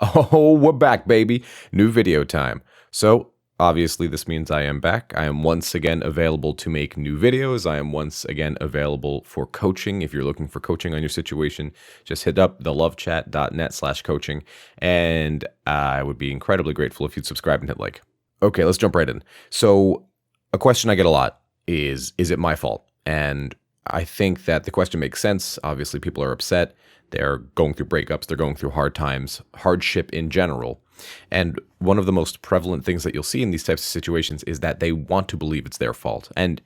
Oh, we're back, baby. New video time. So, obviously, this means I am back. I am once again available to make new videos. I am once again available for coaching. If you're looking for coaching on your situation, just hit up thelovechat.net/coaching. And I would be incredibly grateful if you'd subscribe and hit like. Okay, let's jump right in. So, a question I get a lot is it my fault? And I think that the question makes sense. Obviously, people are upset. They're going through breakups. They're going through hard times, hardship in general. And one of the most prevalent things that you'll see in these types of situations is that they want to believe it's their fault. And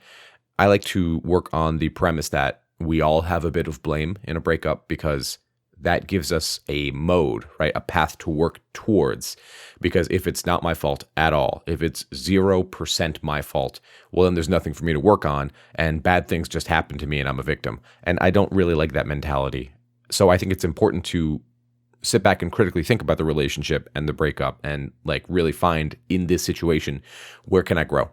I like to work on the premise that we all have a bit of blame in a breakup because that gives us a mode, right? A path to work towards. Because if it's not my fault at all, if it's 0% my fault, well, then there's nothing for me to work on and bad things just happen to me and I'm a victim. And I don't really like that mentality. So I think it's important to sit back and critically think about the relationship and the breakup and like really find in this situation, where can I grow?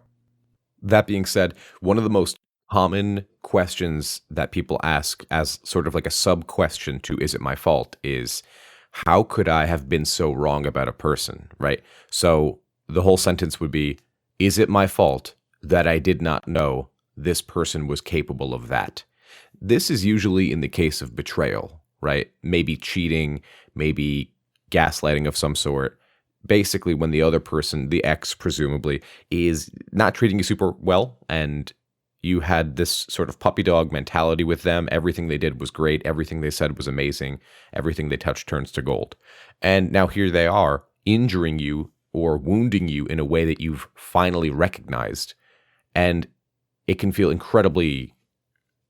That being said, one of the most common questions that people ask as sort of like a sub question to is it my fault is how could I have been so wrong about a person, right? So the whole sentence would be, is it my fault that I did not know this person was capable of that? This is usually in the case of betrayal, right? Maybe cheating, maybe gaslighting of some sort. Basically, when the other person, the ex presumably, is not treating you super well and you had this sort of puppy dog mentality with them. Everything they did was great. Everything they said was amazing. Everything they touched turns to gold. And now here they are injuring you or wounding you in a way that you've finally recognized. And it can feel incredibly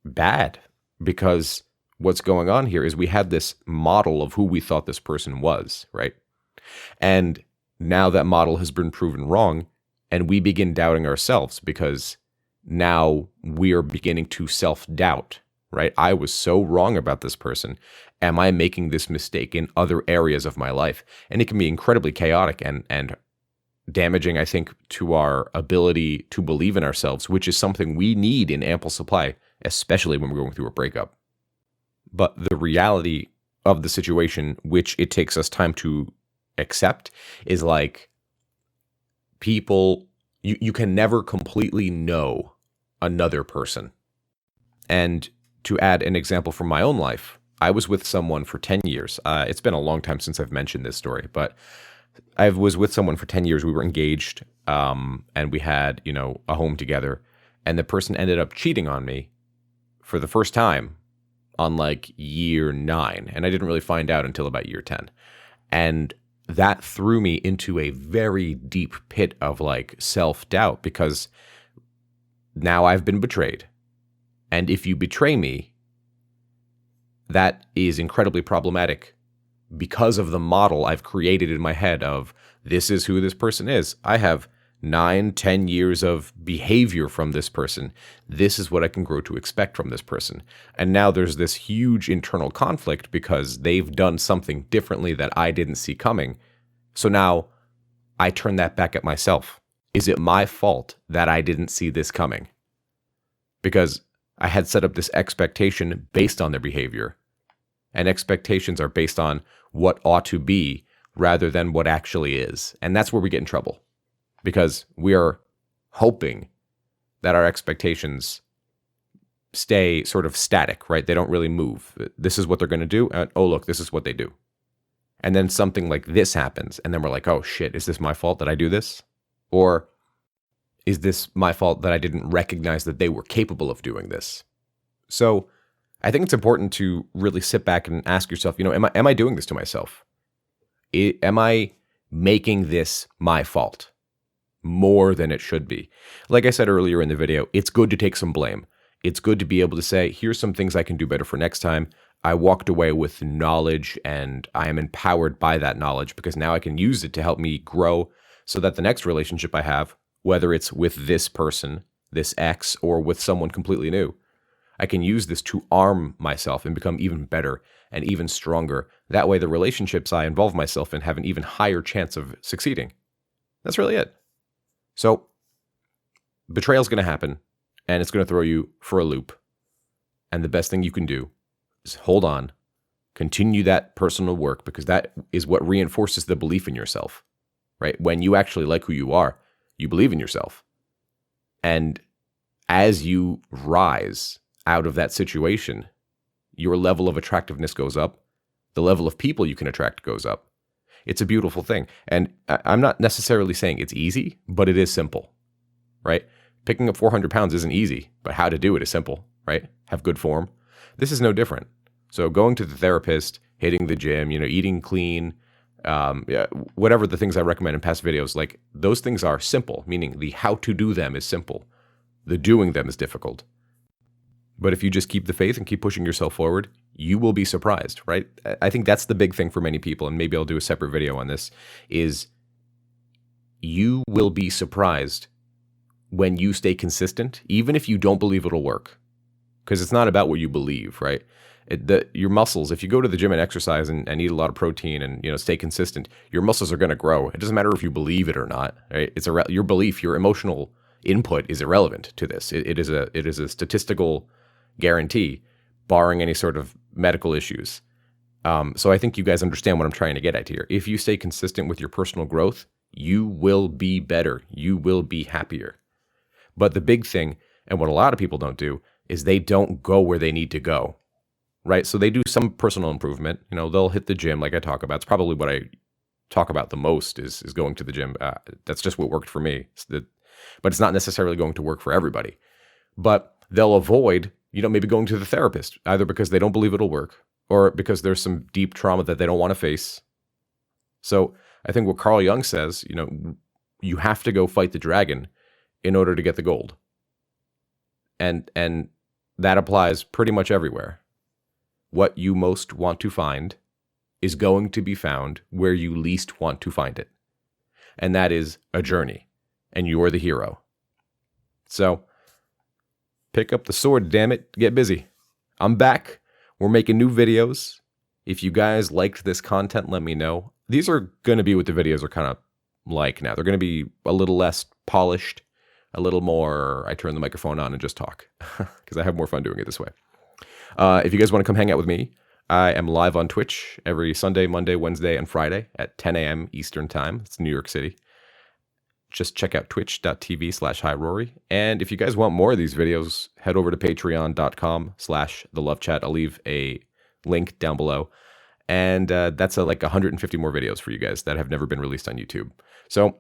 bad because what's going on here is we had this model of who we thought this person was, right? And now that model has been proven wrong, and we begin doubting ourselves because now we are beginning to self-doubt, right? I was so wrong about this person. Am I making this mistake in other areas of my life? And it can be incredibly chaotic and damaging, I think, to our ability to believe in ourselves, which is something we need in ample supply, especially when we're going through a breakup. But the reality of the situation, which it takes us time to accept, is like people, you can never completely know another person. And to add an example from my own life, I was with someone for 10 years. It's been a long time since I've mentioned this story, but I was with someone for 10 years. We were engaged, and we had, a home together. And the person ended up cheating on me for the first time on like year 9. And I didn't really find out until about year 10. And that threw me into a very deep pit of like self-doubt because now I've been betrayed. And if you betray me, that is incredibly problematic because of the model I've created in my head of this is who this person is. I have 9-10 years of behavior from this person. This is what I can grow to expect from this person. And now there's this huge internal conflict because they've done something differently that I didn't see coming. So now I turn that back at myself. Is it my fault that I didn't see this coming? Because I had set up this expectation based on their behavior. And expectations are based on what ought to be rather than what actually is. And that's where we get in trouble. Because we are hoping that our expectations stay sort of static, right? They don't really move. This is what they're going to do. And, oh, look, this is what they do. And then something like this happens. And then we're like, oh, shit, is this my fault that I do this? Or is this my fault that I didn't recognize that they were capable of doing this? So I think it's important to really sit back and ask yourself, am I doing this to myself? Am I making this my fault more than it should be? Like I said earlier in the video, it's good to take some blame. It's good to be able to say, here's some things I can do better for next time. I walked away with knowledge and I am empowered by that knowledge because now I can use it to help me grow so that the next relationship I have, whether it's with this person, this ex, or with someone completely new, I can use this to arm myself and become even better and even stronger. That way, the relationships I involve myself in have an even higher chance of succeeding. That's really it. So, betrayal is going to happen, and it's going to throw you for a loop. And the best thing you can do is hold on, Continue that personal work because that is what reinforces the belief in yourself, right? When you actually like who you are, you believe in yourself. And as you rise out of that situation, your level of attractiveness goes up. The level of people you can attract goes up. It's a beautiful thing. And I'm not necessarily saying it's easy, but it is simple, right? Picking up 400 pounds isn't easy, but how to do it is simple, right? Have good form. This is no different. So going to the therapist, hitting the gym, eating clean, whatever the things I recommend in past videos, like those things are simple, meaning the how to do them is simple. The doing them is difficult. But if you just keep the faith and keep pushing yourself forward, you will be surprised, right? I think that's the big thing for many people, and maybe I'll do a separate video on this, is you will be surprised when you stay consistent, even if you don't believe it'll work. Because it's not about what you believe, right? Your muscles, if you go to the gym and exercise and eat a lot of protein and stay consistent, your muscles are going to grow. It doesn't matter if you believe it or not, right? Your belief, your emotional input is irrelevant to this. It is a statistical guarantee, barring any sort of medical issues. So I think you guys understand what I'm trying to get at here. If you stay consistent with your personal growth, you will be better. You will be happier. But the big thing, and what a lot of people don't do, is they don't go where they need to go, right? So they do some personal improvement. They'll hit the gym like I talk about. It's probably what I talk about the most is going to the gym. That's just what worked for me. But it's not necessarily going to work for everybody. But they'll avoid, maybe going to the therapist, either because they don't believe it'll work or because there's some deep trauma that they don't want to face. So I think what Carl Jung says, you have to go fight the dragon in order to get the gold. And that applies pretty much everywhere. What you most want to find is going to be found where you least want to find it. And that is a journey. And you're the hero. So pick up the sword, damn it. Get busy. I'm back. We're making new videos. If you guys liked this content, let me know. These are going to be what the videos are kind of like now. They're going to be a little less polished, a little more, I turn the microphone on and just talk because I have more fun doing it this way. If you guys want to come hang out with me, I am live on Twitch every Sunday, Monday, Wednesday, and Friday at 10 a.m. Eastern Time. It's New York City. Just check out twitch.tv/HiRory. And if you guys want more of these videos, head over to patreon.com/thelovechat. I'll leave a link down below. And that's like 150 more videos for you guys that have never been released on YouTube. So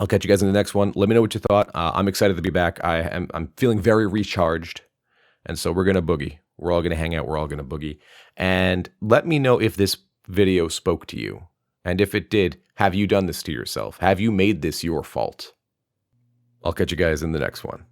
I'll catch you guys in the next one. Let me know what you thought. I'm excited to be back. I'm feeling very recharged. And so we're going to boogie. We're all going to hang out. We're all going to boogie. And let me know if this video spoke to you. And if it did, have you done this to yourself? Have you made this your fault? I'll catch you guys in the next one.